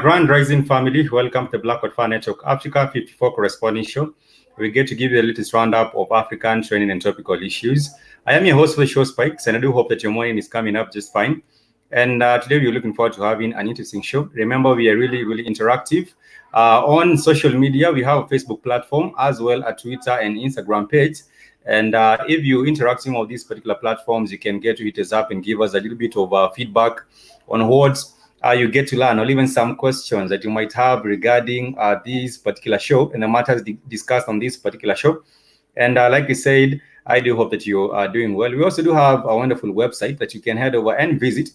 Grand Rising family, welcome to the Black Fire Network Africa 54 Correspondence Show. We get to give you the latest roundup of African trending and topical issues. I am your host for the show, Spikes, and I do hope that your morning is coming up just fine. And today we're looking forward to having an interesting show. Remember, we are really interactive. On social media, we have a Facebook platform as well as Twitter and Instagram page. And if you're interacting on these particular platforms, you can get to hit us up and give us a little bit of feedback on what you get to learn, or even some questions that you might have regarding this particular show and the matters discussed on this particular show. And like I said, I do hope that you are doing well. We also do have a wonderful website that you can head over and visit,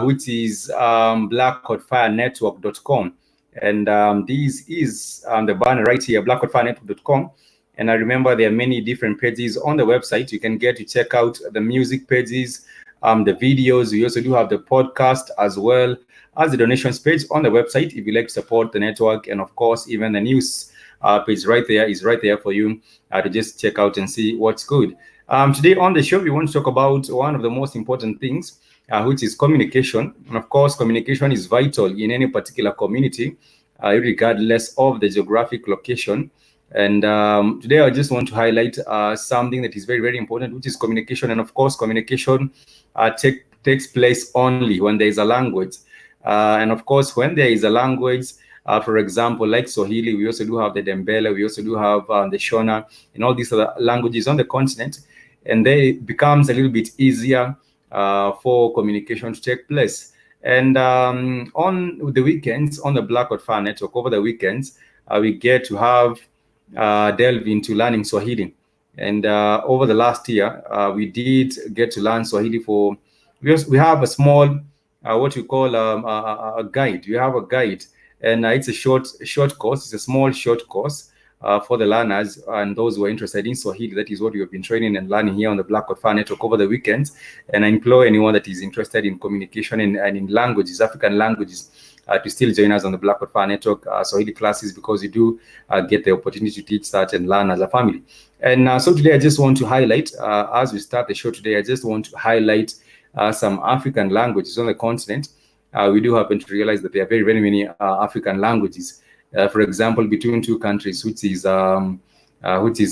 which is blackhotfirenetwork.com. And this is the banner right here, blackhotfirenetwork.com. And I remember there are many different pages on the website. You can get to check out the music pages, the videos. We also do have the podcast as well as the donations page on the website if you like to support the network. And of course, even the news page is right there for you to just check out and see what's good. Today on the show, we want to talk about one of the most important things, which is communication. And of course, communication is vital in any particular community, regardless of the geographic location. And today I just want to highlight something that is very important, which is communication. And of course, communication takes place only when there is a language. And of course, when there is a language, for example, like Swahili, we also do have the Dembele, we also do have the Shona, and all these other languages on the continent. And it becomes a little bit easier for communication to take place. And on the weekends, on the Black Fire Network, over the weekends, we get to have delve into learning Swahili. And over the last year, we did get to learn Swahili we have a small, what we call a guide. We have a guide, and it's a short course. It's a small short course for the learners and those who are interested in Swahili. That is what we have been training and learning here on the Black Fire Network over the weekends. And I implore anyone that is interested in communication and in languages, African languages, to still join us on the Black Fire Network Swahili classes, because you do get the opportunity to teach that and learn as a family. And so today I just want to highlight, as we start the show today, I just want to highlight some African languages on the continent. We do happen to realize that there are very many African languages. For example, between two countries, which is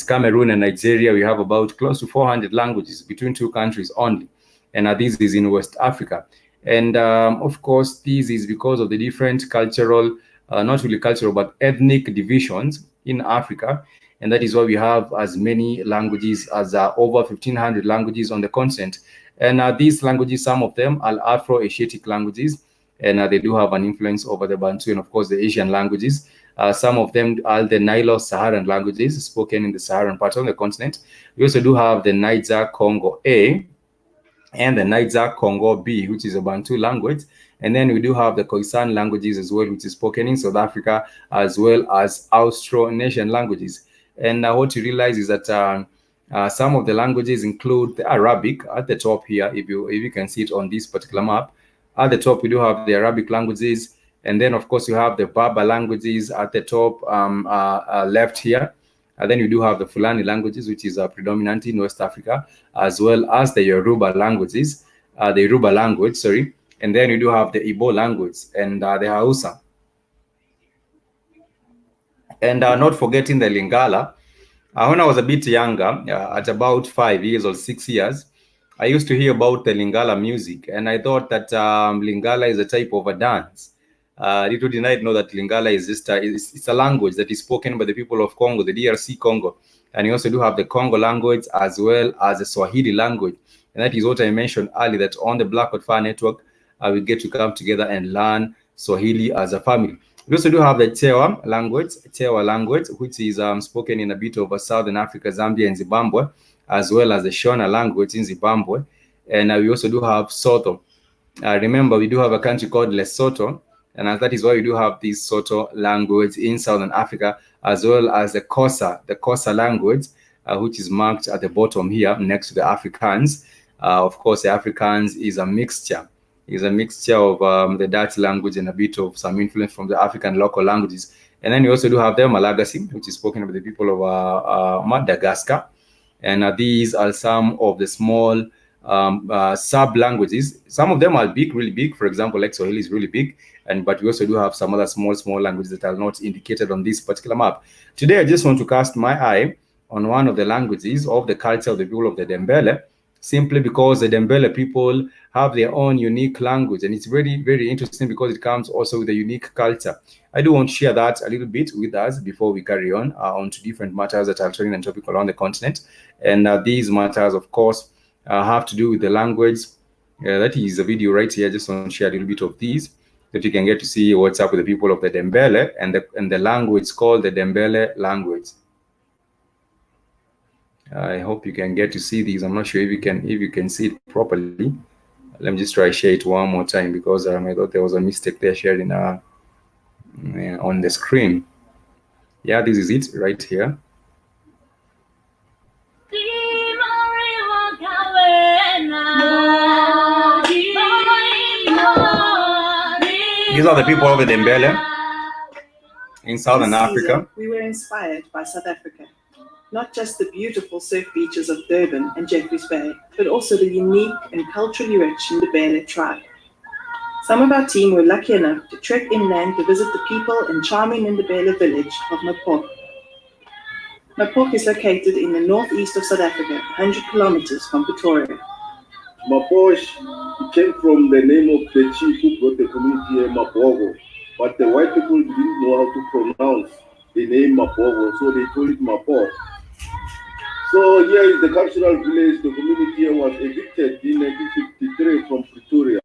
Cameroon and Nigeria, we have about close to 400 languages between two countries only. And this is in West Africa. And of course, this is because of the different cultural, not really cultural, but ethnic divisions in Africa. And that is why we have as many languages as over 1,500 languages on the continent. And these languages, some of them are Afro-Asiatic languages, and they do have an influence over the Bantu and, of course, the Asian languages. Some of them are the Nilo-Saharan languages spoken in the Saharan part of the continent. We also do have the Niger-Congo A, and the Niger Congo B, which is a Bantu language. And then we do have the Khoisan languages as well, which is spoken in South Africa, as well as Austronesian languages. And what you realize is that some of the languages include the Arabic at the top here. If you can see it on this particular map, at the top we do have the Arabic languages, and then of course you have the Berber languages at the top left here. And then you do have the Fulani languages, which is predominant in West Africa, as well as the Yoruba languages, the Yoruba language, sorry. And then you do have the Igbo language and the Hausa. And not forgetting the Lingala. When I was a bit younger, at about 5 years or 6 years, I used to hear about the Lingala music, and I thought that Lingala is a type of a dance. Little did I know that Lingala is just it's a language that is spoken by the people of Congo, the DRC Congo, and you also do have the Congo language as well as the Swahili language, and that is what I mentioned earlier. That on the Black Hot Fire Network, we get to come together and learn Swahili as a family. We also do have the Tewa language, which is spoken in a bit of Southern Africa, Zambia, and Zimbabwe, as well as the Shona language in Zimbabwe. And we also do have Sotho. Remember, we do have a country called Lesotho, and that is why we do have this Sotho language in Southern Africa, as well as the Xhosa language, which is marked at the bottom here next to the Afrikaans. Of course, the Afrikaans is a mixture. Is a mixture of the Dutch language and a bit of some influence from the African local languages. And then you also do have the Malagasy, which is spoken by the people of Madagascar. And these are some of the small sub-languages. Some of them are big, really big. For example, like Swahili is really big. But we also do have some other small languages that are not indicated on this particular map. Today, I just want to cast my eye on one of the languages of the culture of the people of the Dembele, simply because the Dembele people have their own unique language, and it's very, very interesting because it comes also with a unique culture. I do want to share that a little bit with us before we carry on to different matters that are trending and topic around the continent. And these matters, of course, have to do with the language. That is a video right here. I just want to share a little bit of these, that you can get to see what's up with the people of the Dembele and the language called the Dembele language. I hope you can get to see these. I'm not sure if you can see it properly. Let me just try to share it one more time, because I thought there was a mistake there sharing on the screen. Yeah, this is it right here. These are the people of the Dembele in Southern Africa. We were inspired by South Africa. Not just the beautiful surf beaches of Durban and Jeffreys Bay, but also the unique and culturally rich Ndebele tribe. Some of our team were lucky enough to trek inland to visit the people in charming Ndebele village of Mapok. Mapok is located in the northeast of South Africa, 100 kilometers from Pretoria. Mapok came from the name of the chief who brought the community here, Mapogo, but the white people didn't know how to pronounce the name Mapogo, so they called it Mapok. So here is the cultural village. The community was evicted in 1953 from Pretoria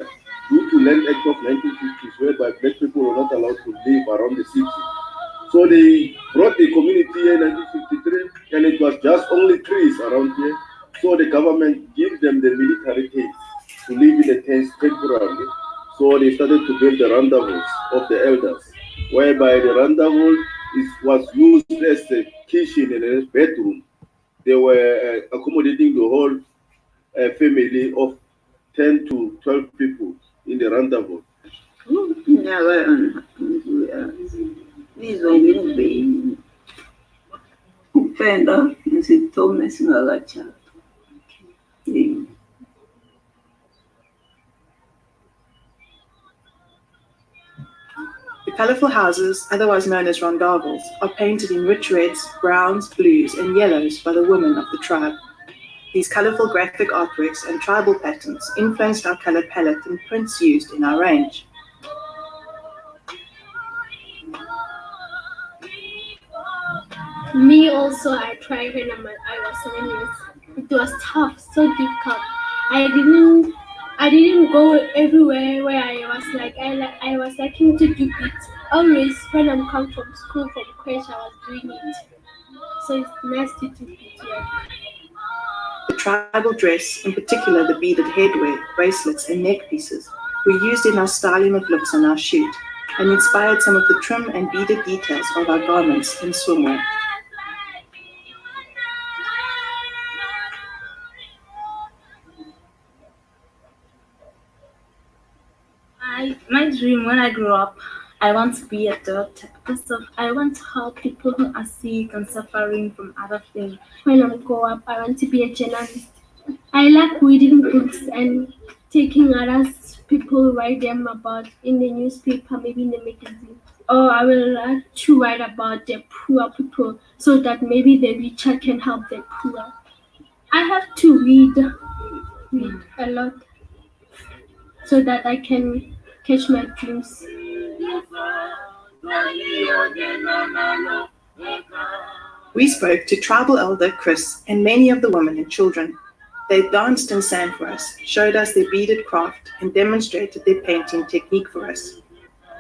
due to Land Act of 1950s, whereby black people were not allowed to live around the city. So they brought the community here in 1953, and it was just only trees around here. So the government gave them the military tents to live in the tents temporarily. So they started to build the rendezvous of the elders, whereby the rendezvous was used as a kitchen and a bedroom. They were accommodating the whole family of 10 to 12 people in the rendezvous. The colourful houses, otherwise known as rondavels, are painted in rich reds, browns, blues, and yellows by the women of the tribe. These colourful graphic artworks and tribal patterns influenced our colour palette and prints used in our range. Me also, I tried when I was 7 years. It was tough, so difficult. I didn't go everywhere where I was liking to do it. Always when I'm come from school, from creche, I was doing it. So it's nice to do it. The tribal dress, in particular the beaded headwear, bracelets, and neck pieces, were used in our styling of looks on our shoot and inspired some of the trim and beaded details of our garments in swimwear. My dream when I grow up, I want to be a doctor because I want to help people who are sick and suffering from other things. When I grow up, I want to be a journalist. I like reading books and taking others people write them about in the newspaper, maybe in the magazine. Or I will like to write about the poor people so that maybe the richer can help the poor. I have to read a lot so that I can catch my dreams. We spoke to tribal elder Chris and many of the women and children. They danced and sang for us, showed us their beaded craft, and demonstrated their painting technique for us.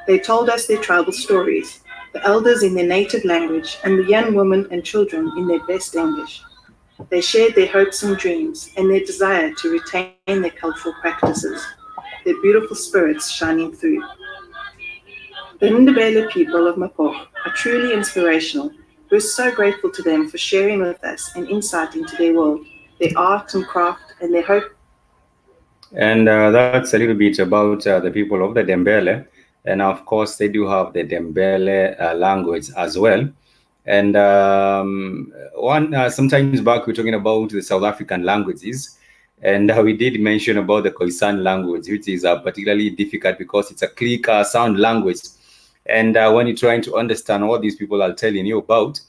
They told us their tribal stories, the elders in their native language and the young women and children in their best English. They shared their hopes and dreams and their desire to retain their cultural practices, their beautiful spirits shining through. The Ndebele people of Mapoch are truly inspirational. We're so grateful to them for sharing with us an insight into their world, their art and craft, and their hope. And that's a little bit about the people of the Dembele. And of course, they do have the Dembele language as well. And sometimes back, we're talking about the South African languages. And we did mention about the Khoisan language, which is particularly difficult because it's a click sound language. And when you're trying to understand what these people are telling you about,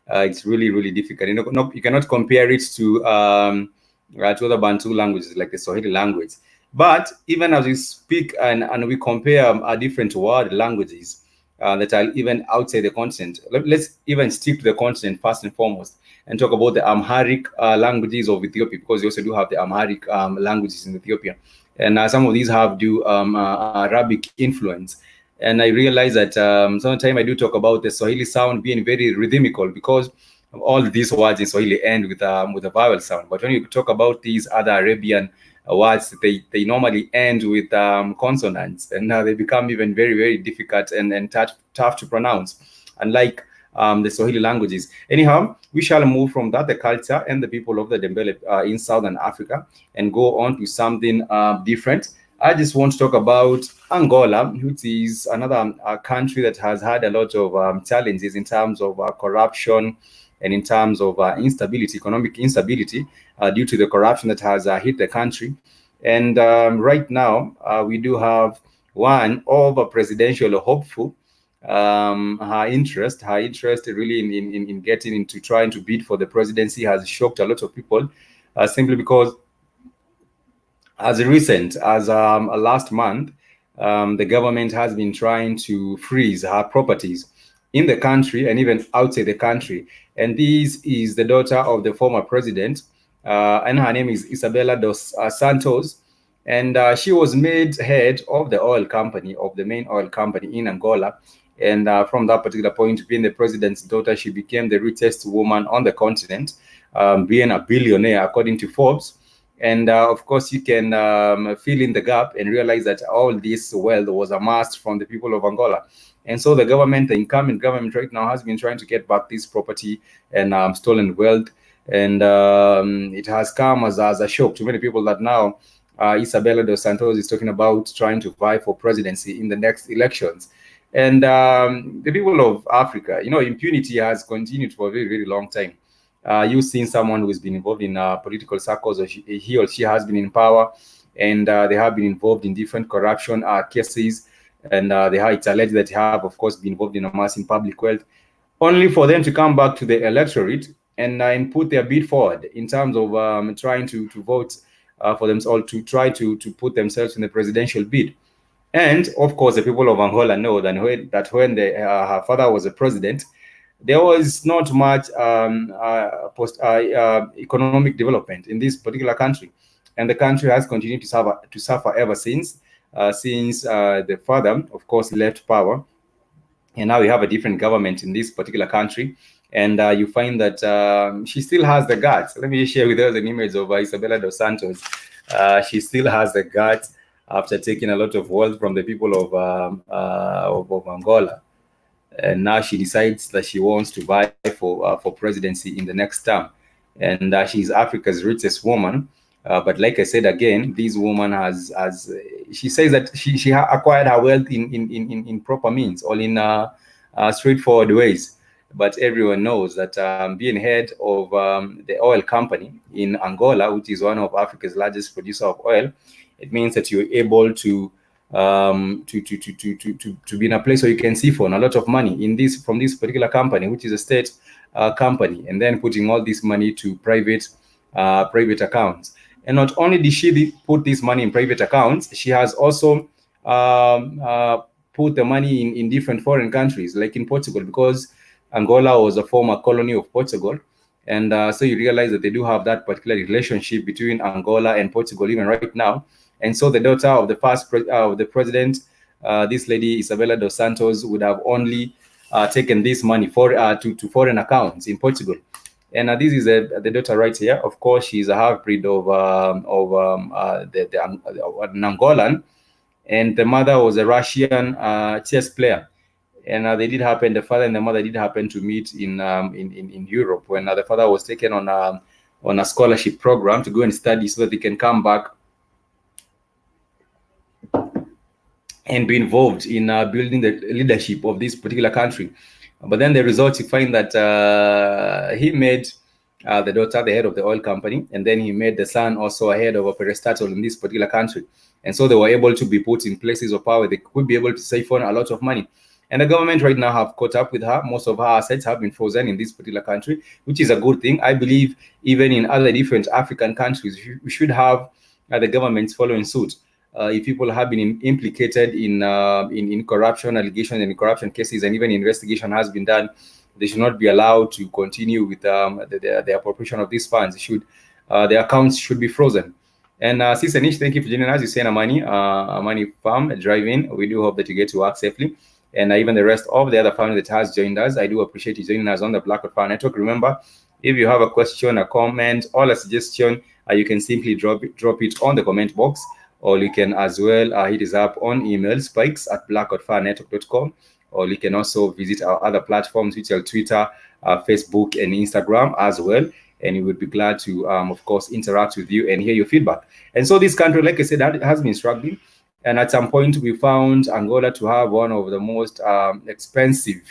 it's really, really difficult. You cannot compare it to other Bantu languages like the Swahili language. But even as we speak and we compare different world languages that are even outside the continent, let's even stick to the continent first and foremost and talk about the Amharic languages of Ethiopia, because you also do have the Amharic languages in Ethiopia. And some of these have Arabic influence. And I realize that sometimes I do talk about the Swahili sound being very rhythmical because all these words in Swahili end with a vowel sound. But when you talk about these other Arabian words, they normally end with consonants, and now they become even very, very difficult and tough to pronounce, unlike the Swahili languages. Anyhow, we shall move from that, the culture and the people of the Dembele in Southern Africa, and go on to something different. I just want to talk about Angola, which is another country that has had a lot of challenges in terms of corruption and in terms of instability, economic instability, due to the corruption that has hit the country. And right now, we do have one of a presidential hopeful. Her interest really in getting into trying to bid for the presidency has shocked a lot of people, simply because as last month, the government has been trying to freeze her properties in the country and even outside the country. And this is the daughter of the former president, and her name is Isabella dos Santos. And she was made head of the oil company, of the main oil company in Angola. And from that particular point, being the president's daughter, she became the richest woman on the continent, being a billionaire, according to Forbes. And of course, you can fill in the gap and realize that all this wealth was amassed from the people of Angola. And so the incumbent government right now has been trying to get back this property and stolen wealth. And it has come as a shock to many people that now Isabella dos Santos is talking about trying to vie for presidency in the next elections. And the people of Africa, impunity has continued for a very, very long time. You've seen someone who's been involved in political circles, or he or she has been in power, and they have been involved in different corruption cases. And it's alleged that they have, of course, been involved in amassing public wealth, only for them to come back to the electorate and put their bid forward in terms of trying to vote for themselves, to try to put themselves in the presidential bid. And of course, the people of Angola know that when her father was a president, there was not much economic development in this particular country, and the country has continued to suffer ever since the father, of course, left power, and now we have a different government in this particular country. And you find that she still has the guts. Let me share with us an image of Isabella dos Santos. She still has the guts after taking a lot of wealth from the people of Angola. And now she decides that she wants to vie for presidency in the next term. And she's Africa's richest woman. But like I said again, this woman has she says that she acquired her wealth in proper means, or in straightforward ways. But everyone knows that being head of the oil company in Angola, which is one of Africa's largest producer of oil, it means that you're able to be in a place where you can siphon a lot of money from this particular company, which is a state company, and then putting all this money to private accounts. And not only did she put this money in private accounts, she has also put the money in different foreign countries, like in Portugal, because Angola was a former colony of Portugal. And so you realize that they do have that particular relationship between Angola and Portugal even right now. And so the daughter of the of the president, this lady Isabella dos Santos, would have only taken this money to foreign accounts in Portugal. And this is the daughter right here. Of course, she's a half-breed of an Angolan, and the mother was a Russian chess player. And they did happen. The father and the mother did happen to meet in Europe when the father was taken on a scholarship program to go and study so that he can come back and be involved in building the leadership of this particular country. But then the results, you find that he made the daughter the head of the oil company, and then he made the son also a head of a parastatal in this particular country. And so they were able to be put in places of power. They could be able to siphon a lot of money. And the government right now have caught up with her. Most of her assets have been frozen in this particular country, which is a good thing. I believe even in other different African countries, we should have the governments following suit. If people have been implicated in corruption allegations and in corruption cases, and even investigation has been done, they should not be allowed to continue with the appropriation of these funds. Their accounts should be frozen. And Sister Nish, thank you for joining us. You say Amani Farm Drive-In. We do hope that you get to work safely. And even the rest of the other family that has joined us, I do appreciate you joining us on the Black Fire Network. Remember, if you have a question, a comment, or a suggestion, you can simply drop it on the comment box, or you can as well hit us up on email, spikes@blackfirenetwork.com, or you can also visit our other platforms, which are Twitter, Facebook, and Instagram as well. And we would be glad to, of course, interact with you and hear your feedback. And so this country, like I said, has been struggling. And at some point, we found Angola to have one of the most expensive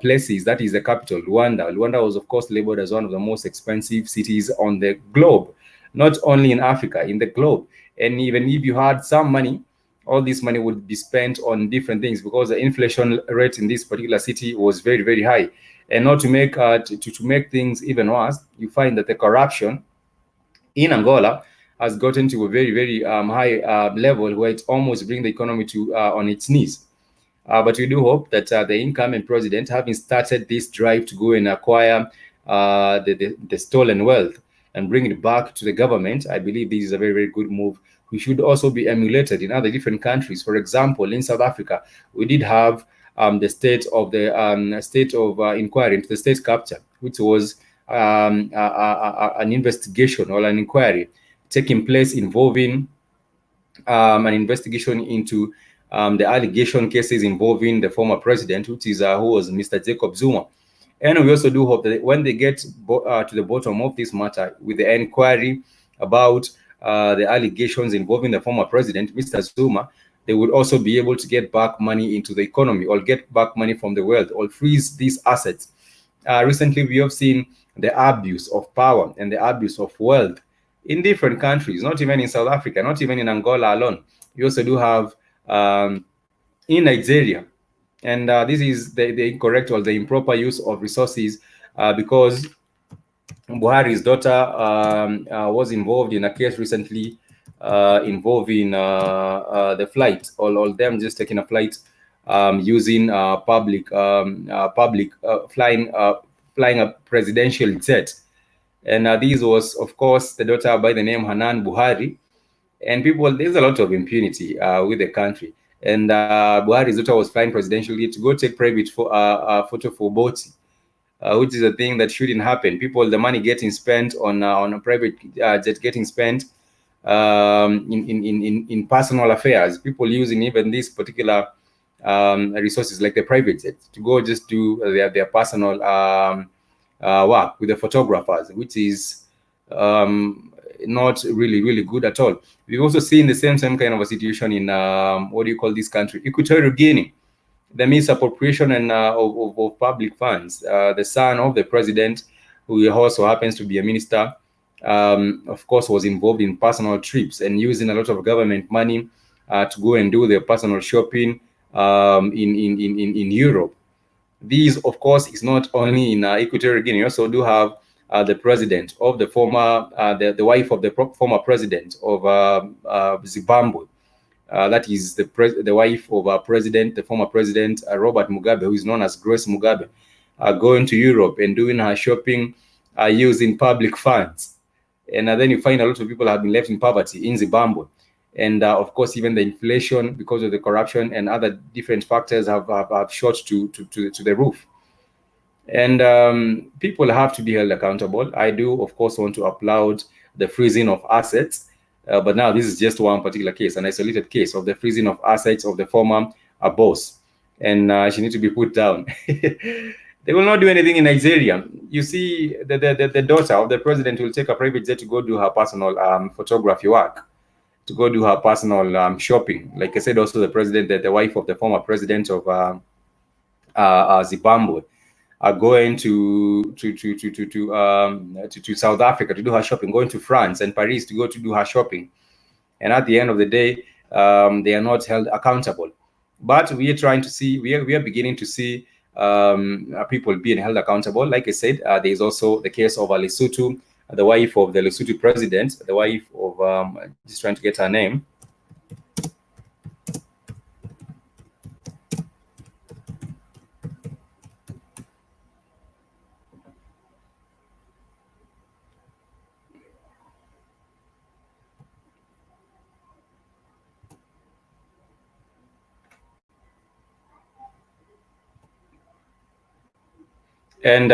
places. That is the capital, Luanda. Luanda was, of course, labeled as one of the most expensive cities on the globe, not only in Africa, in the globe. And even if you had some money, all this money would be spent on different things because the inflation rate in this particular city was very, very high. And not to make things even worse, you find that the corruption in Angola has gotten to a very, very high level where it almost brings the economy to on its knees. But we do hope that the incoming president, having started this drive to go and acquire the stolen wealth and bring it back to the government, I believe this is a very, very good move. We should also be emulated in other different countries. For example, in South Africa, we did have the state of inquiry into the state capture, which was an investigation or an inquiry taking place involving an investigation into the allegation cases involving the former president, which is who was Mr. Jacob Zuma. And we also do hope that when they get to the bottom of this matter with the inquiry about the allegations involving the former president, Mr. Zuma, they would also be able to get back money into the economy or get back money from the wealth or freeze these assets. Recently, we have seen the abuse of power and the abuse of wealth in different countries, not even in South Africa, not even in Angola alone. You also do have in Nigeria. And this is the incorrect or the improper use of resources because Buhari's daughter was involved in a case recently involving the flight, all them just taking a flight using public flying a presidential jet. And this was, of course, the daughter by the name Hanan Buhari. And there's a lot of impunity with the country. And Buhari's daughter was flying presidentially to go take private photo for Boti. which is a thing that shouldn't happen. People, the money getting spent on a private jet getting spent in personal affairs. People using even these particular resources like the private jet to go just do their personal work with the photographers, which is not really good at all. We've also seen the same kind of a situation in what do you call this country, Equatorial Guinea. The misappropriation and of public funds. The son of the president, who also happens to be a minister, of course, was involved in personal trips and using a lot of government money to go and do their personal shopping in Europe. These, of course, is not only in Equatorial Guinea. You also do have the president of the former, the wife of the former president of Zimbabwe. That is the wife of our president, the former president, Robert Mugabe, who is known as Grace Mugabe, going to Europe and doing her shopping using public funds. And then you find a lot of people have been left in poverty in Zimbabwe. And of course, even the inflation, because of the corruption and other different factors, have shot to the roof. And people have to be held accountable. I do, of course, want to applaud the freezing of assets. But now this is just one particular case, an isolated case of the freezing of assets of the former boss. And she needs to be put down. They will not do anything in Nigeria. You see, the daughter of the president will take a private jet to go do her personal photography work, to go do her personal shopping. Like I said, also the president, the wife of the former president of Zimbabwe, are going to South Africa to do her shopping, going to France and Paris to go to do her shopping. And at the end of the day, they are not held accountable. But we are trying to see, we are beginning to see people being held accountable. Like I said, there is also the case of Lesotho, the wife of the Lesotho president, the wife of, just trying to get her name. And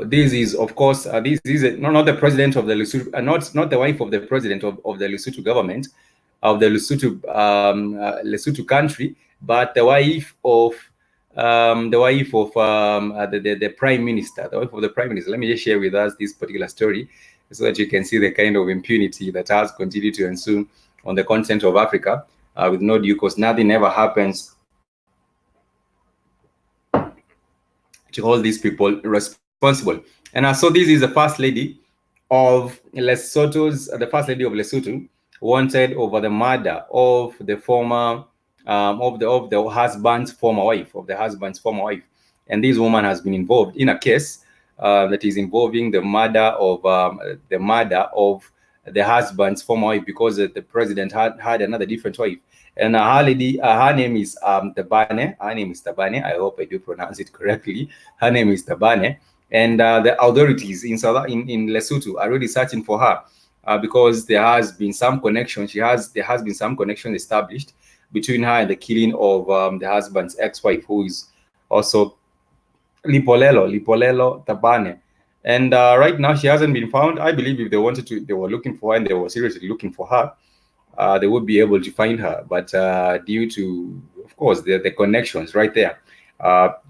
this is, of course, this is not the president of the Lesotho, not the wife of the president of the Lesotho government, of the Lesotho country, but the wife of the prime minister, the wife of the prime minister. Let me just share with us this particular story so that you can see the kind of impunity that has continued to ensue on the continent of Africa with no due cause. Nothing ever happens to hold these people responsible. And so this is the first lady of Lesotho's, the first lady of Lesotho, wanted over the murder of the former, of the husband's former wife, And this woman has been involved in a case that is involving the murder of the husband's former wife, because the president had another different wife. And her lady, her name is Tabane. Her name is Tabane. I hope I do pronounce it correctly. Her name is Tabane. And the authorities in Lesotho are really searching for her because there has been some connection. There has been some connection established between her and the killing of the husband's ex-wife, who is also Lipolelo Tabane. And right now she hasn't been found. I believe if they wanted to, they were looking for her and they were seriously looking for her, they would be able to find her. But due to, of course, the connections right there,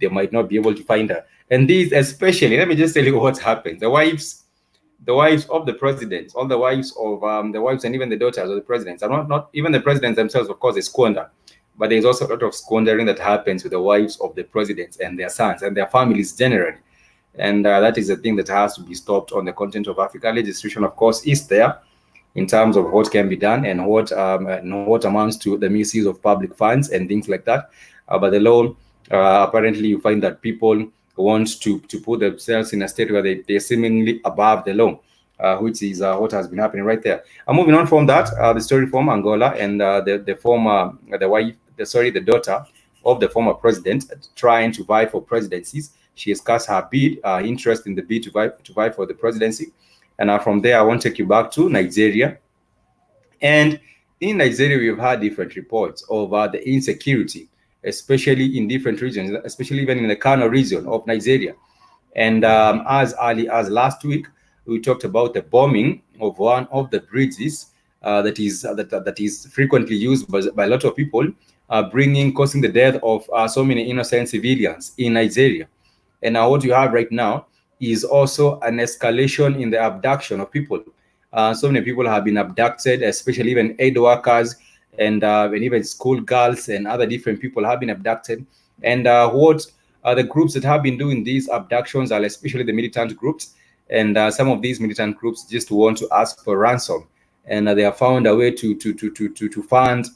they might not be able to find her. And these, especially, let me just tell you what happened. The wives of the presidents, all the wives of the wives and even the daughters of the presidents, are not even the presidents themselves, of course, they squander. But there's also a lot of squandering that happens with the wives of the presidents and their sons and their families generally. And that is a thing that has to be stopped on the continent of Africa. Legislation, of course, is there in terms of what can be done and what amounts to the misuse of public funds and things like that. But the law, apparently, you find that people want to put themselves in a state where they're seemingly above the law, which is what has been happening right there. Moving on from that, the story from Angola and the daughter of the former president trying to vie for presidencies. She has cast her bid, interest in the bid to vie for the presidency. And from there, I want to take you back to Nigeria. And in Nigeria, we've had different reports of the insecurity, especially in different regions, especially even in the Kano region of Nigeria. And as early as last week, we talked about the bombing of one of the bridges that is frequently used by a lot of people, causing the death of so many innocent civilians in Nigeria. And now what you have right now is also an escalation in the abduction of people. So many people have been abducted, especially even aid workers and even school girls and other different people have been abducted. And what the groups that have been doing these abductions are especially the militant groups. And some of these militant groups just want to ask for ransom. And they have found a way to fund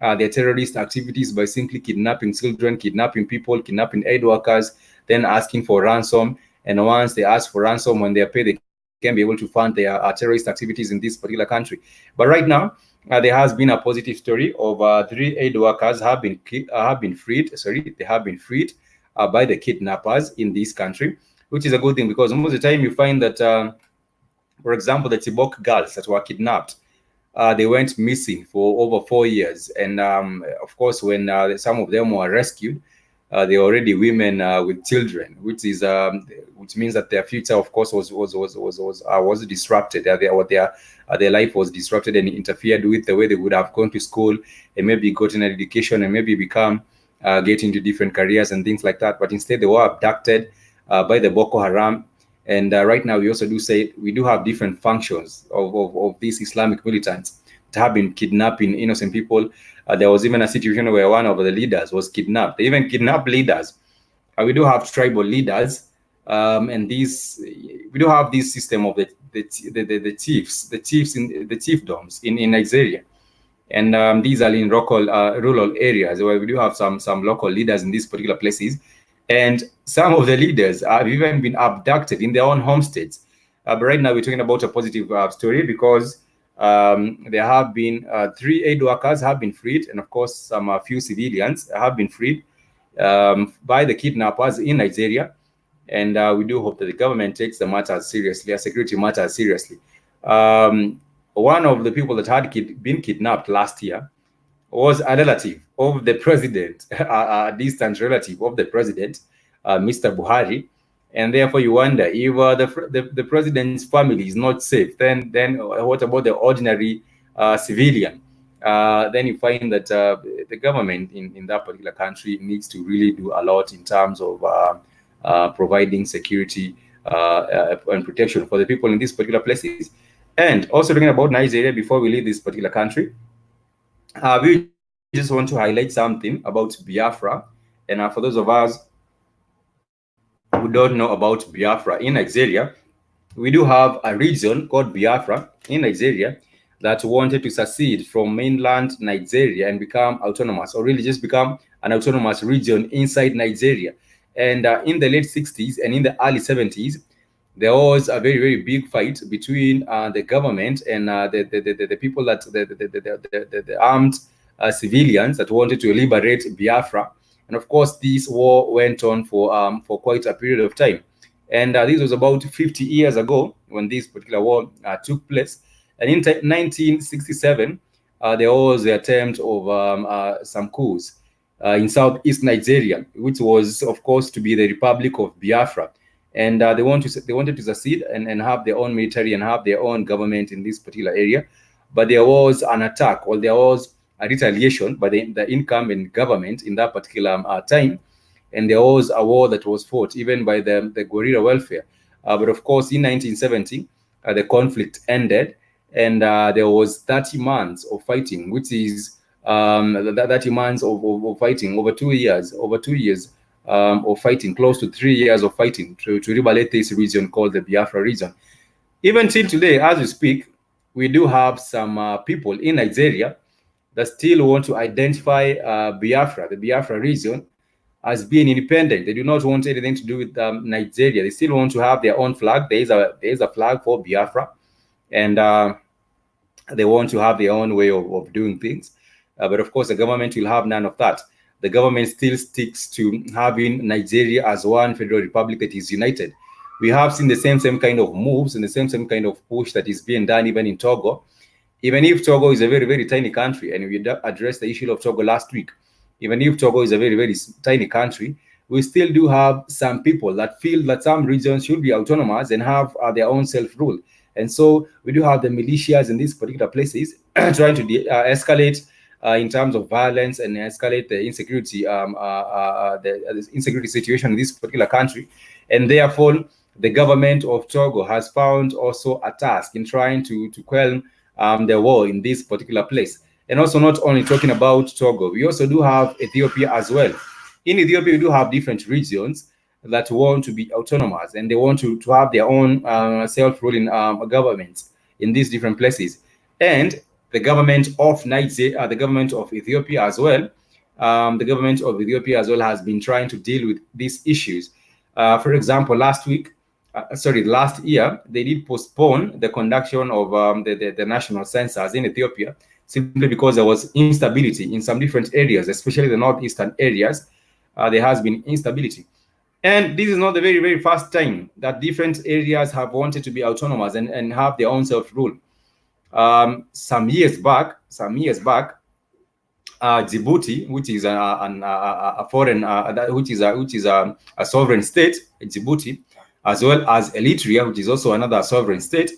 their terrorist activities by simply kidnapping children, kidnapping people, kidnapping aid workers, then asking for ransom. And once they ask for ransom, when they are paid, they can be able to fund their terrorist activities in this particular country. But right now, there has been a positive story of 3 aid workers have been freed. Sorry, they have been freed by the kidnappers in this country, which is a good thing because most of the time you find that, for example, the Chibok girls that were kidnapped, they went missing for over 4 years, and of course, when some of them were rescued, they were already women with children, which means that their future, of course, was disrupted. Their life was disrupted and interfered with the way they would have gone to school and maybe gotten an education and maybe get into different careers and things like that. But instead, they were abducted by the Boko Haram. And right now, we also do say we do have different functions of these Islamic militants that have been kidnapping innocent people. There was even a situation where one of the leaders was kidnapped. They even kidnapped leaders. We do have tribal leaders, and we do have this system of the chiefs in the chiefdoms in Nigeria. And these are in rural areas where we do have some local leaders in these particular places. And some of the leaders have even been abducted in their own homesteads. But right now, we're talking about a positive story because there have been 3 aid workers have been freed, and of course, some few civilians have been freed by the kidnappers in Nigeria. And we do hope that the government takes the matter seriously, a security matter seriously. One of the people that had been kidnapped last year was a relative of the president, a distant relative of the president, Mr. Buhari. And therefore, you wonder if the president's family is not safe, then what about the ordinary civilian? Then you find that the government in that particular country needs to really do a lot in terms of providing security and protection for the people in these particular places. And also talking about Nigeria, before we leave this particular country, we just want to highlight something about Biafra. And for those of us who don't know about Biafra, in Nigeria, we do have a region called Biafra in Nigeria that wanted to secede from mainland Nigeria and become autonomous, or really just become an autonomous region inside Nigeria. And in the late 60s and in the early 70s, there was a very, very big fight between the government and the people that the armed civilians that wanted to liberate Biafra. And of course, this war went on for quite a period of time. And this was about 50 years ago when this particular war took place. And in 1967, there was the attempt of some coups in southeast Nigeria, which was, of course, to be the Republic of Biafra. And they wanted to secede and have their own military and have their own government in this particular area. But there was an attack, or there was a retaliation by the incumbent government in that particular time. And there was a war that was fought even by the guerrilla warfare. But of course, in 1970, the conflict ended, and there was 30 months of fighting, which is 30 months of fighting over 2 years, of fighting, close to 3 years of fighting to liberate this region called the Biafra region. Even till today, as we speak, we do have some people in Nigeria that still want to identify Biafra, the Biafra region, as being independent. They do not want anything to do with Nigeria. They still want to have their own flag. There is a flag for Biafra, and they want to have their own way of doing things. But of course, the government will have none of that. The government still sticks to having Nigeria as one federal republic that is united. We have seen the same kind of moves and the same kind of push that is being done even in Togo. Even if Togo is a very, very tiny country, and we addressed the issue of Togo last week, even if Togo is a very, very tiny country, we still do have some people that feel that some regions should be autonomous and have their own self-rule. And so we do have the militias in these particular places trying to escalate in terms of violence and escalate the insecurity, the insecurity situation in this particular country. And therefore, the government of Togo has found also a task in trying to quell the war in this particular place. And also, not only talking about Togo, we also do have Ethiopia as well. In Ethiopia, we do have different regions that want to be autonomous and they want to have their own self-ruling governments in these different places. And the government of Nigeria, the government of Ethiopia as well, the government of Ethiopia as well has been trying to deal with these issues. For example, last year, they did postpone the conduction of the national census in Ethiopia simply because there was instability in some different areas, especially the northeastern areas. There has been instability. And this is not the very, very first time that different areas have wanted to be autonomous and have their own self-rule. Some years back, Djibouti, which is a foreign, which is a sovereign state, Djibouti, as well as Eritrea, which is also another sovereign state.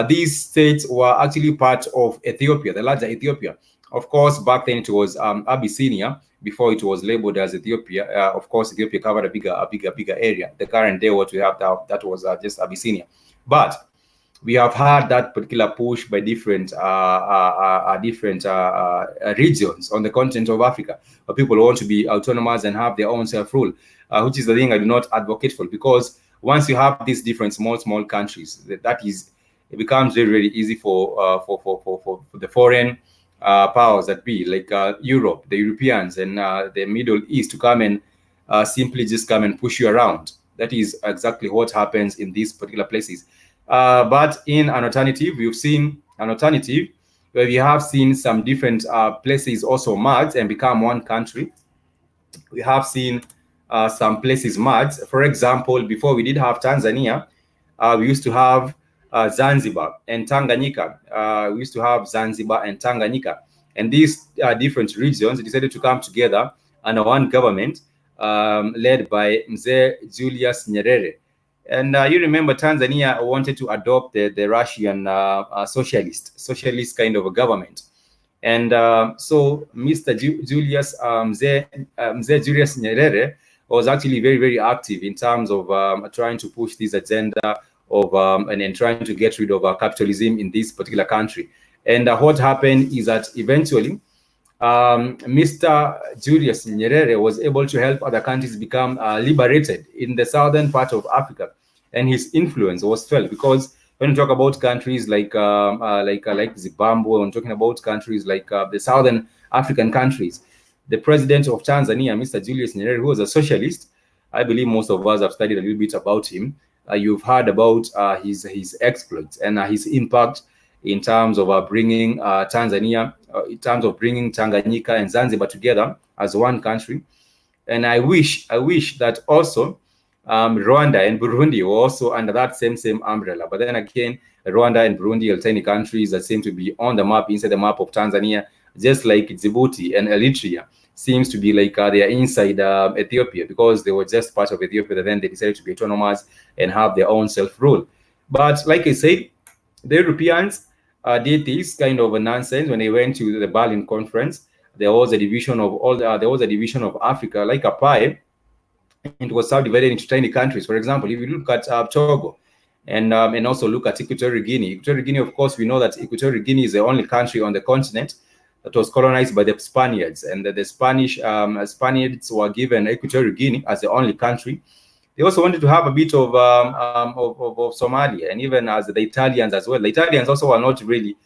These states were actually part of Ethiopia, the larger Ethiopia. Of course, back then it was Abyssinia before it was labeled as Ethiopia. Of course, Ethiopia covered a bigger area. The current day, what we have now, that was just Abyssinia. But we have had that particular push by different regions on the continent of Africa, where people want to be autonomous and have their own self-rule, which is the thing I do not advocate for, because once you have these different small countries, it becomes very, very easy for the foreign powers that be, like Europe, the Europeans, and the Middle East to come and simply just come and push you around. That is exactly what happens in these particular places. But in an alternative, we've seen an alternative where we have seen some different places also merge and become one country. We have seen some places merge. For example, before we did have Tanzania, we used to have Zanzibar and Tanganyika. We used to have Zanzibar and Tanganyika. And these different regions decided to come together under one government led by Mzee Julius Nyerere. And you remember Tanzania wanted to adopt the Russian socialist kind of a government. And so Mr. Mzee Julius Nyerere was actually very, very active in terms of trying to push this agenda of and trying to get rid of capitalism in this particular country. And what happened is that eventually Mr. Julius Nyerere was able to help other countries become liberated in the southern part of Africa, and his influence was felt, because when you talk about countries like Zimbabwe, when talking about countries like the southern African countries, the president of Tanzania, Mr. Julius Nyerere, who was a socialist, I believe most of us have studied a little bit about him. You've heard about his exploits and his impact in terms of bringing Tanzania, in terms of bringing Tanganyika and Zanzibar together as one country. And I wish that also Rwanda and Burundi were also under that same umbrella. But then again, Rwanda and Burundi are tiny countries that seem to be on the map, inside the map of Tanzania, just like Djibouti and Eritrea seems to be like they are inside Ethiopia, because they were just part of Ethiopia. Then they decided to be autonomous and have their own self-rule. But like I said, the Europeans did this kind of a nonsense when they went to the Berlin conference. There was a division of there was a division of Africa like a pie. It was subdivided into tiny countries. For example, if you look at Togo and also look at Equatorial Guinea. Equatorial Guinea, of course, we know that Equatorial Guinea is the only country on the continent that was colonized by the Spaniards, and the Spaniards were given Equatorial Guinea as the only country. They also wanted to have a bit of Somalia, and even as the Italians as well. The Italians also were not really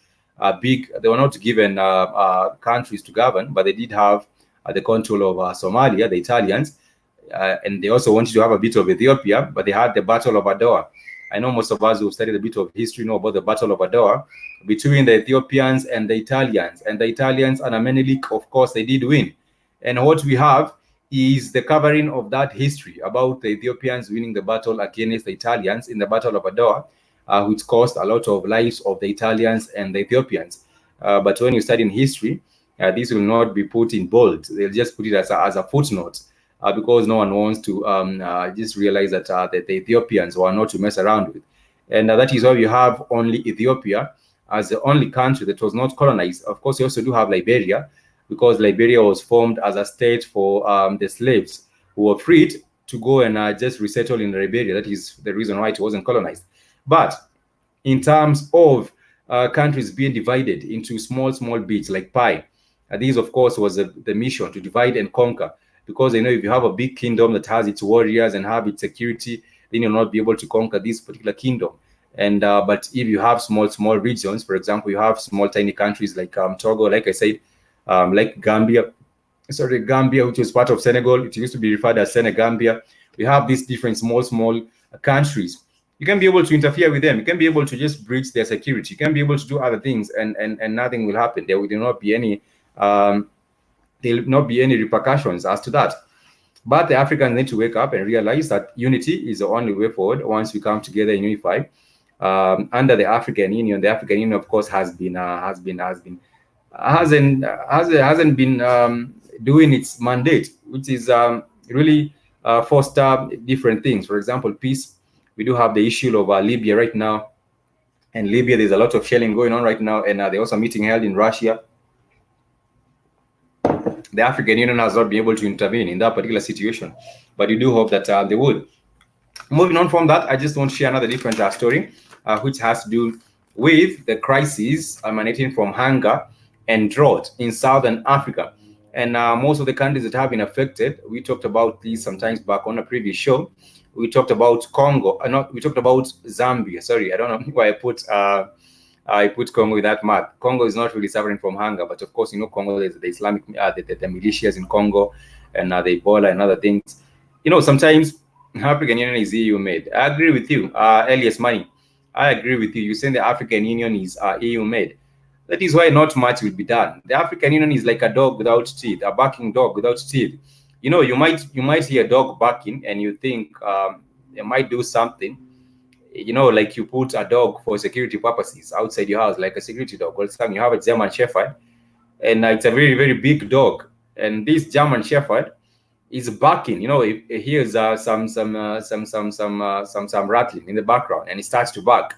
big. They were not given countries to govern, but they did have the control of Somalia, the Italians. And they also wanted to have a bit of Ethiopia, but they had the Battle of Adwa. I know most of us who studied a bit of history know about the Battle of Adwa between the Ethiopians and the Italians. And the Italians and Menelik, of course, they did win. And what we have is the covering of that history about the Ethiopians winning the battle against the Italians in the Battle of Adwa, which cost a lot of lives of the Italians and the Ethiopians. But when you study in history, this will not be put in bold. They'll just put it as a footnote. because no one wants to just realize that, that the Ethiopians were not to mess around with. And that is why you have only Ethiopia as the only country that was not colonized. Of course, you also do have Liberia, because Liberia was formed as a state for the slaves who were freed to go and just resettle in Liberia. That is the reason why it wasn't colonized. But in terms of countries being divided into small bits like pie, this, of course, was the mission, to divide and conquer. Because if you have a big kingdom that has its warriors and have its security, then you'll not be able to conquer this particular kingdom. And but if you have small regions, for example, you have small tiny countries like Togo, like I said, like Gambia, which is part of Senegal. It used to be referred as Senegambia. We have these different small countries. You can be able to interfere with them. You can be able to just breach their security. You can be able to do other things, and nothing will happen. There will not be any repercussions as to that. But the Africans need to wake up and realize that unity is the only way forward. Once we come together and unify under the African Union. The African Union, of course, hasn't been doing its mandate, which is really foster different things. For example, peace. We do have the issue of Libya right now. And Libya, there's a lot of shelling going on right now, and there's also a meeting held in Russia. The African Union has not been able to intervene in that particular situation, but we do hope that they would. Moving on from that, I just want to share another different story, which has to do with the crisis emanating from hunger and drought in Southern Africa. And most of the countries that have been affected, we talked about these sometimes back on a previous show. We talked about Congo, we talked about Zambia. Sorry, I don't know why I put Congo in that map. Congo is not really suffering from hunger, but of course, Congo, there's the Islamic, the militias in Congo, and the Ebola and other things. Sometimes African Union is EU made. I agree with you, Elias Money. I agree with you. You saying the African Union is EU made. That is why not much will be done. The African Union is like a dog without teeth, a barking dog without teeth. You might hear a dog barking and you think it might do something. Like you put a dog for security purposes outside your house, like a security dog. Well, you have a German Shepherd, and it's a very, very big dog. And this German Shepherd is barking. It hears some rattling in the background, and it starts to bark.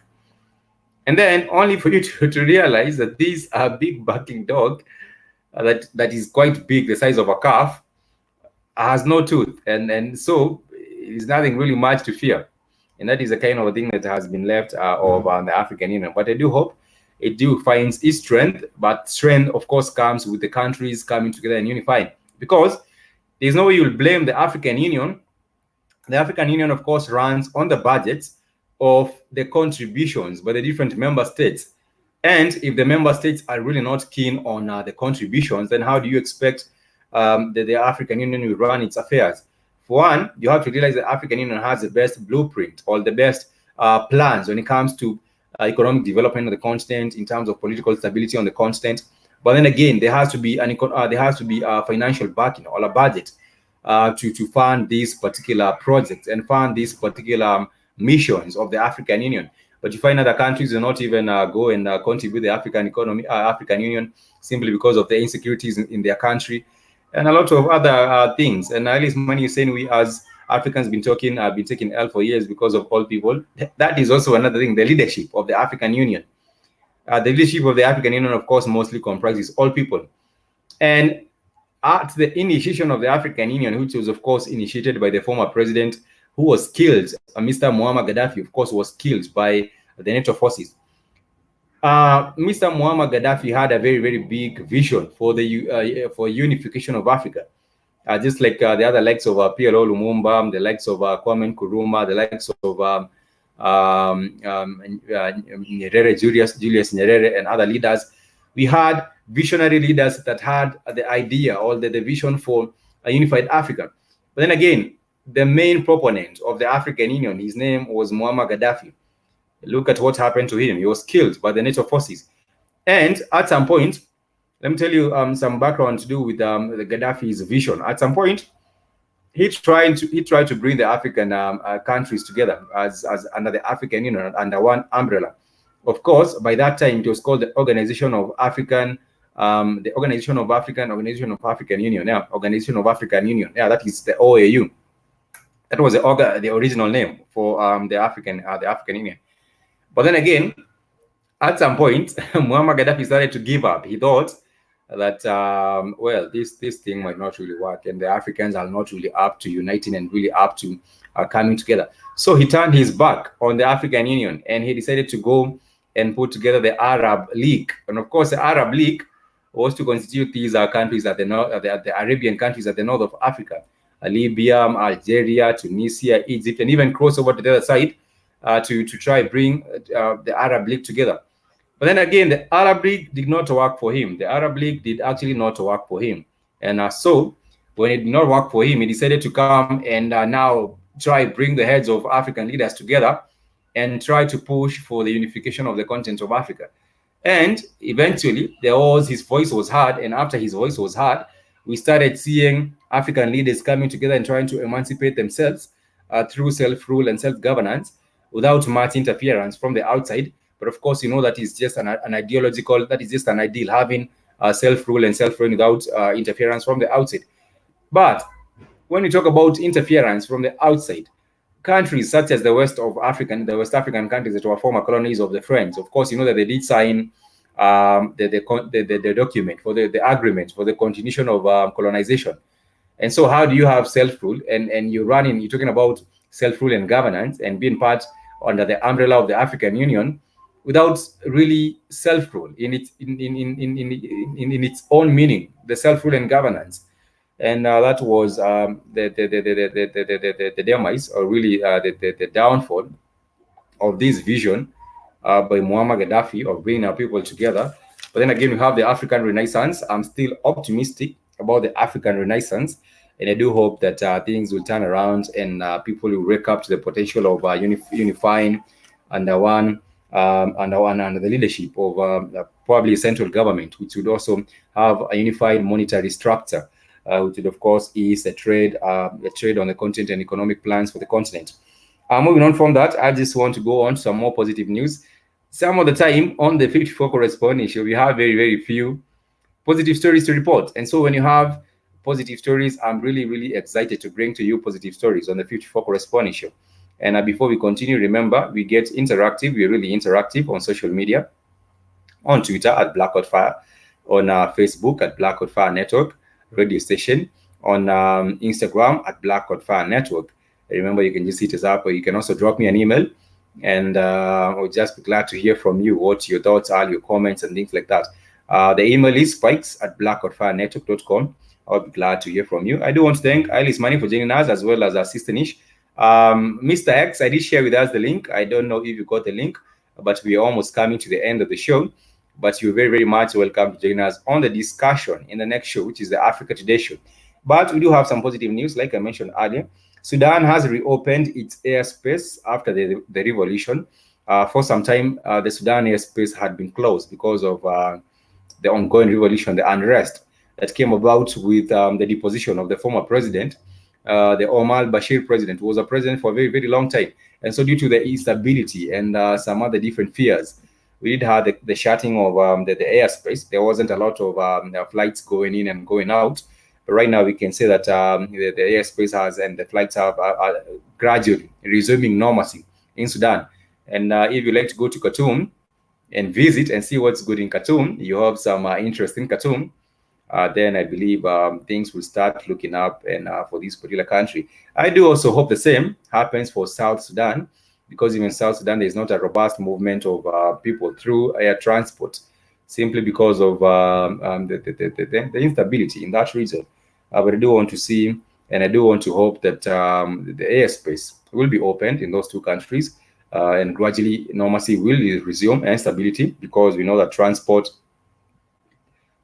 And then only for you to realize that this big barking dog that is quite big, the size of a calf, has no tooth, and so it's nothing really much to fear. And that is the kind of a thing that has been left of the African Union. But I do hope it finds its strength. But strength, of course, comes with the countries coming together and unifying. Because there's no way you'll blame the African Union. The African Union, of course, runs on the budgets of the contributions by the different member states. And if the member states are really not keen on the contributions, then how do you expect that the African Union will run its affairs? For one, you have to realize that the African Union has the best blueprint or the best plans when it comes to economic development on the continent, in terms of political stability on the continent. But then again, there has to be a financial backing or a budget to fund these particular projects and fund these particular missions of the African Union. But you find other countries do not even go and contribute the African Union, simply because of the insecurities in their country and a lot of other things. And at least when you're saying we as Africans been taking L for years because of all people, that is also another thing. The leadership of the African Union, the leadership of the African Union, of course, mostly comprises all people. And at the initiation of the African Union, which was, of course, initiated by the former president, who was killed, Mr. Muammar Gaddafi, of course, was killed by the NATO forces. Mr. Muammar Gaddafi had a very, very big vision for the for unification of Africa, just like the other likes of PLO Lumumba, the likes of Kwame Nkrumah, the likes of Nyerere, Julius Nyerere, and other leaders. We had visionary leaders that had the idea or the vision for a unified Africa. But then again, the main proponent of the African Union, his name was Muammar Gaddafi. Look at what happened to him. He was killed by the NATO forces. And at some point, let me tell you some background to do with the Gaddafi's vision. At some point, he tried to bring the African countries together as under the African Union, under one umbrella. Of course, by that time, it was called the Organization of African the Organization of African Union. Yeah, Organization of African Union. Yeah, that is the OAU. That was the original name for the African Union. But then again, at some point, Muammar Gaddafi started to give up. He thought that well, this thing might not really work, and the Africans are not really up to uniting and really up to coming together. So he turned his back on the African Union, and he decided to go and put together the Arab League. And of course, the Arab League was to constitute these countries at the north, the Arabian countries at the north of Africa, Libya, Algeria, Tunisia, Egypt, and even cross over to the other side to try bring the Arab League together. But then again, the Arab League did not work for him. The Arab League did actually not work for him. And so when it did not work for him, he decided to come and now try bring the heads of African leaders together and try to push for the unification of the continent of Africa. And eventually, his voice was heard. And after his voice was heard, we started seeing African leaders coming together and trying to emancipate themselves through self-rule and self-governance without much interference from the outside. But of course, you know, that is just an ideological, that is just an ideal, having self-rule and self-rule without interference from the outside. But when we talk about interference from the outside, countries such as the West African countries that were former colonies of the French, of course, you know that they did sign the document for the agreement for the continuation of colonization. And so how do you have self-rule and you're talking about self-rule and governance and being part under the umbrella of the African Union without really self-rule in its own meaning, the self-rule and governance. And that was the demise, or really the downfall of this vision by Muammar Gaddafi of bringing our people together. But then again, we have the African Renaissance. I'm still optimistic about the African Renaissance, and I do hope that things will turn around and people will wake up to the potential of unifying under the leadership of probably a central government, which would also have a unified monetary structure, which would of course ease the trade on the continent and economic plans for the continent. Moving on from that, I just want to go on to some more positive news. Some of the time on the 54 Correspondence show, we have very, very few positive stories to report. And so when you have positive stories, I'm really, really excited to bring to you positive stories on the 54 Correspondence show. And before we continue, remember, we get interactive. We're really interactive on social media, on Twitter at Black Hot Fire, on Facebook at Black Hot Fire Network radio station, on Instagram at Black Hot Fire Network. Remember, you can just hit us up, or you can also drop me an email, and I'll just be glad to hear from you, what your thoughts are, your comments, and things like that. The email is spikes@blackhotfirenetwork.com. I'll be glad to hear from you. I do want to thank Alice Money for joining us, as well as Sister Nish. Mr. X, I did share with us the link. I don't know if you got the link, but we are almost coming to the end of the show. But you're very, very much welcome to join us on the discussion in the next show, which is the Africa Today show. But we do have some positive news, like I mentioned earlier. Sudan has reopened its airspace after the revolution. For some time, the Sudan airspace had been closed because of the ongoing revolution, the unrest that came about with the deposition of the former president, the Omar al-Bashir president, who was a president for a very, very long time. And so due to the instability and some other different fears, we did have the shutting of the airspace. There wasn't a lot of flights going in and going out. But right now, we can say that the airspace has and the flights are gradually resuming normalcy in Sudan. And if you like to go to Khartoum and visit and see what's good in Khartoum, you have some interest in Khartoum, then I believe things will start looking up and for this particular country. I do also hope the same happens for South Sudan, because even South Sudan, there is not a robust movement of people through air transport, simply because of the instability in that region. But I do want to see, and I do want to hope that the airspace will be opened in those two countries, and gradually normalcy will resume and stability, because we know that transport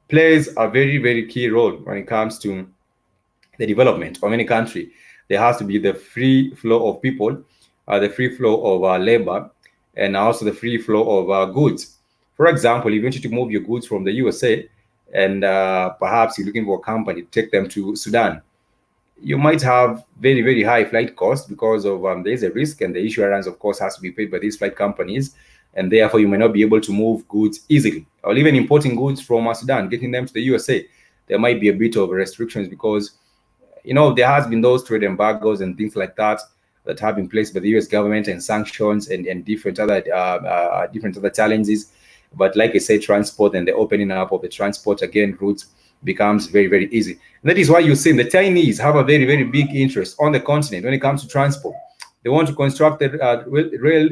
plays a very, very key role when it comes to the development of any country. There has to be the free flow of people, the free flow of labor, and also the free flow of goods. For example, if you want to move your goods from the USA, and perhaps you're looking for a company to take them to Sudan, you might have very, very high flight costs because of there's a risk, and the insurance, of course, has to be paid by these flight companies. and therefore you may not be able to move goods easily, or even importing goods from Sudan, getting them to the USA. There might be a bit of restrictions because, there has been those trade embargoes and things like that have been placed by the US government, and sanctions and different other challenges. But like I said, transport and the opening up of the transport again routes becomes very, very easy. And that is why you're seeing the Chinese have a very, very big interest on the continent when it comes to transport. They want to construct the rail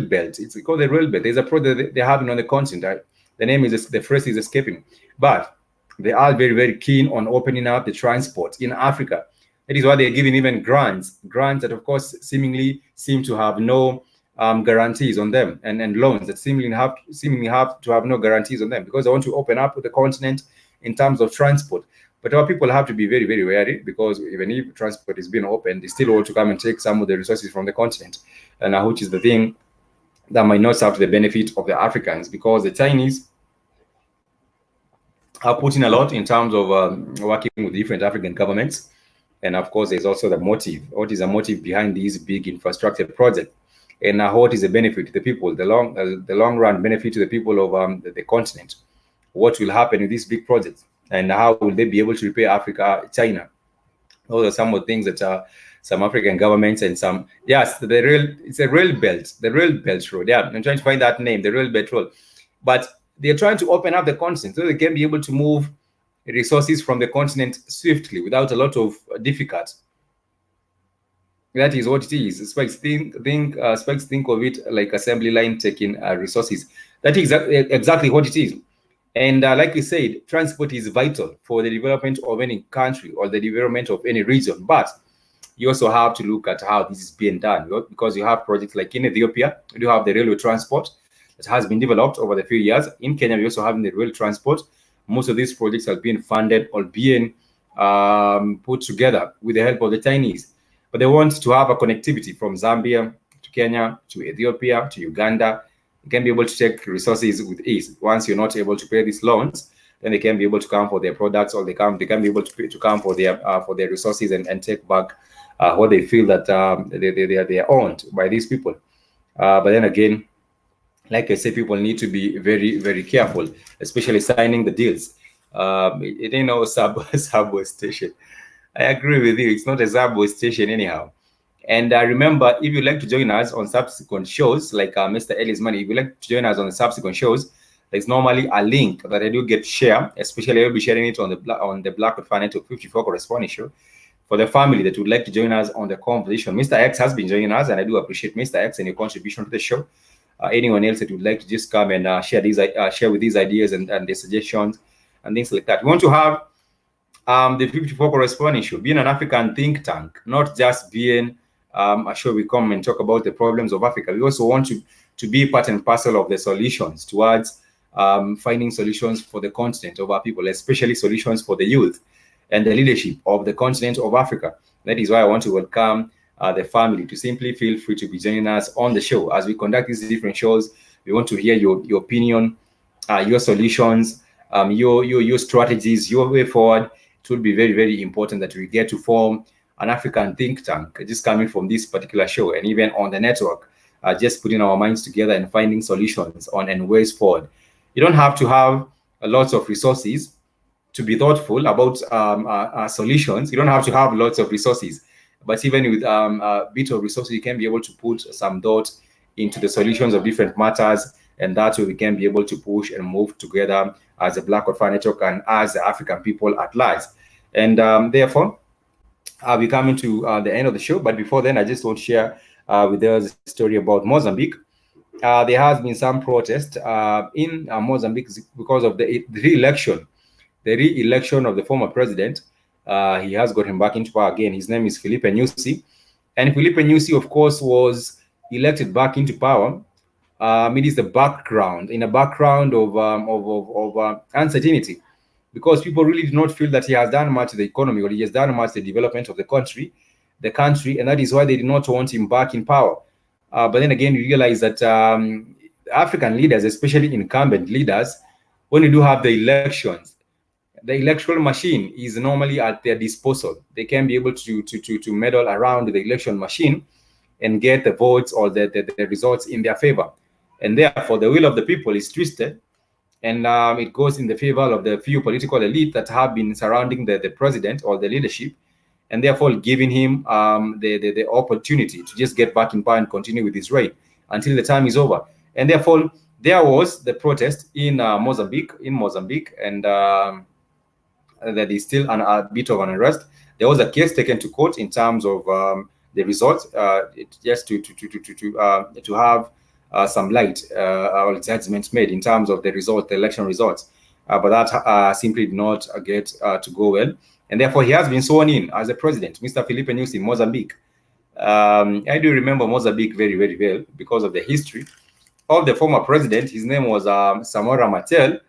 belt. It's called the rail belt. There's a project they're having on the continent. The name is, the phrase is escaping, but they are very, very keen on opening up the transport in Africa. That is why they're giving even grants that, of course, seemingly seem to have no guarantees on them, and loans that seemingly have to have no guarantees on them, because they want to open up the continent in terms of transport. But our people have to be very, very wary, because even if transport is being opened, they still want to come and take some of the resources from the continent, and which is the thing that might not serve to the benefit of the Africans, because the Chinese are putting a lot in terms of working with different African governments. And of course, there's also the motive. What is the motive behind these big infrastructure projects? And what is the benefit to the people, the long run benefit to the people of the continent? What will happen with these big projects? And how will they be able to repay Africa, China? Those are some of the things that some African governments and some, it's a rail belt, the rail belt road. Yeah, I'm trying to find that name, the rail belt road. But they're trying to open up the continent so they can be able to move resources from the continent swiftly without a lot of difficulty. That is what it is. Spikes think of it like assembly line taking resources. That is exactly what it is. And like we said, transport is vital for the development of any country or the development of any region. But you also have to look at how this is being done, because you have projects like in Ethiopia, you do have the railway transport that has been developed over the few years. In Kenya, we also have the rail transport. Most of these projects are being funded or being put together with the help of the Chinese. But they want to have a connectivity from Zambia to Kenya to Ethiopia to Uganda. You can be able to take resources with ease. Once you're not able to pay these loans, then they can be able to come for their products, or they can be able to come for their resources and take back what they feel that they are owned by these people. But then again, like I said, people need to be very, very careful, especially signing the deals. It ain't no subway station. I agree with you. It's not a subway station anyhow. And remember, if you'd like to join us on subsequent shows, like Mr. Ellie's Money, if you'd like to join us on the subsequent shows, there's normally a link that I do get share, especially I'll be sharing it on the Blackwood Financial 54 Correspondence show for the family that would like to join us on the conversation. Mr. X has been joining us, and I do appreciate Mr. X and your contribution to the show. Anyone else that would like to just come and share with these ideas and their suggestions and things like that. We want to have the 54 Correspondence show being an African think tank, not just being a show we come and talk about the problems of Africa. We also want to be part and parcel of the solutions towards finding solutions for the continent of our people, especially solutions for the youth and the leadership of the continent of Africa. That is why I want to welcome the family to simply feel free to be joining us on the show. As we conduct these different shows, we want to hear your opinion, your solutions, your strategies, your way forward. It would be very, very important that we get to form an African think tank, just coming from this particular show and even on the network, just putting our minds together and finding solutions and ways forward. You don't have to have lots of resources to be thoughtful about solutions. You don't have to have lots of resources, but even with a bit of resources, you can be able to put some thought into the solutions of different matters, and that way we can be able to push and move together as a Black Wi-Fi network and as the African people at large. And therefore, we're coming to the end of the show. But before then, I just want to share with us a story about Mozambique. There has been some protest in Mozambique because of the re-election of the former president. He has got him back into power again. His name is Filipe Nyusi. And Filipe Nyusi, of course, was elected back into power. It is in a background of uncertainty, because people really do not feel that he has done much to the economy, or he has done much to the development of the country, and that is why they did not want him back in power. But then again, you realize that African leaders, especially incumbent leaders, when you do have the elections, the electoral machine is normally at their disposal. They can be able to meddle around the election machine and get the votes or the results in their favor. And therefore, the will of the people is twisted, and it goes in the favor of the few political elite that have been surrounding the president or the leadership, and therefore giving him the opportunity to just get back in power and continue with his reign until the time is over. And therefore, there was the protest in Mozambique, and that is still a bit of an unrest. There was a case taken to court in terms of the results, just to have some light or judgments made in terms of the election results. But that simply did not get to go well. And therefore, he has been sworn in as a president, Mr. Filipe Nyusi in Mozambique. I do remember Mozambique very, very well because of the history of the former president. His name was Samora Machel.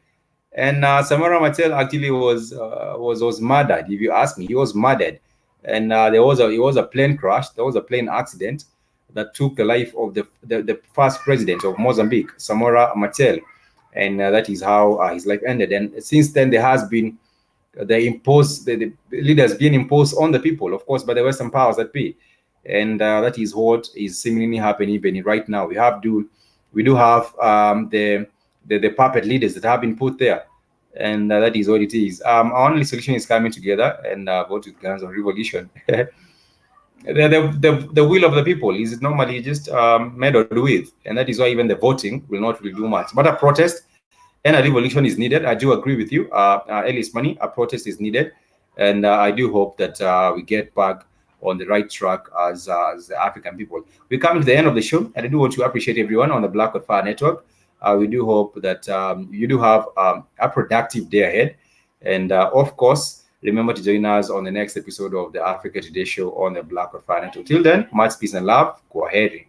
And Samora Machel actually was murdered. If you ask me, he was murdered. And there was a plane crash. There was a plane accident that took the life of the first president of Mozambique, Samora Machel. And that is how his life ended. And since then, there has been the leaders being imposed on the people, of course, by the Western powers that be. And that is what is seemingly happening even right now. We do have the puppet leaders that have been put there, and that is what it is. Our only solution is coming together and vote with guns on revolution. The will of the people is normally just meddled with, and that is why even the voting will not really do much. But a protest and a revolution is needed. I do agree with you, Ellis Money. A protest is needed, and I do hope that we get back on the right track as the African people. We're coming to the end of the show, and I do want to appreciate everyone on the Black with Fire Network. We do hope that you do have a productive day ahead, and of course, remember to join us on the next episode of the Africa Today Show on the Black with Fire Network. Till then, much peace and love. Go ahead.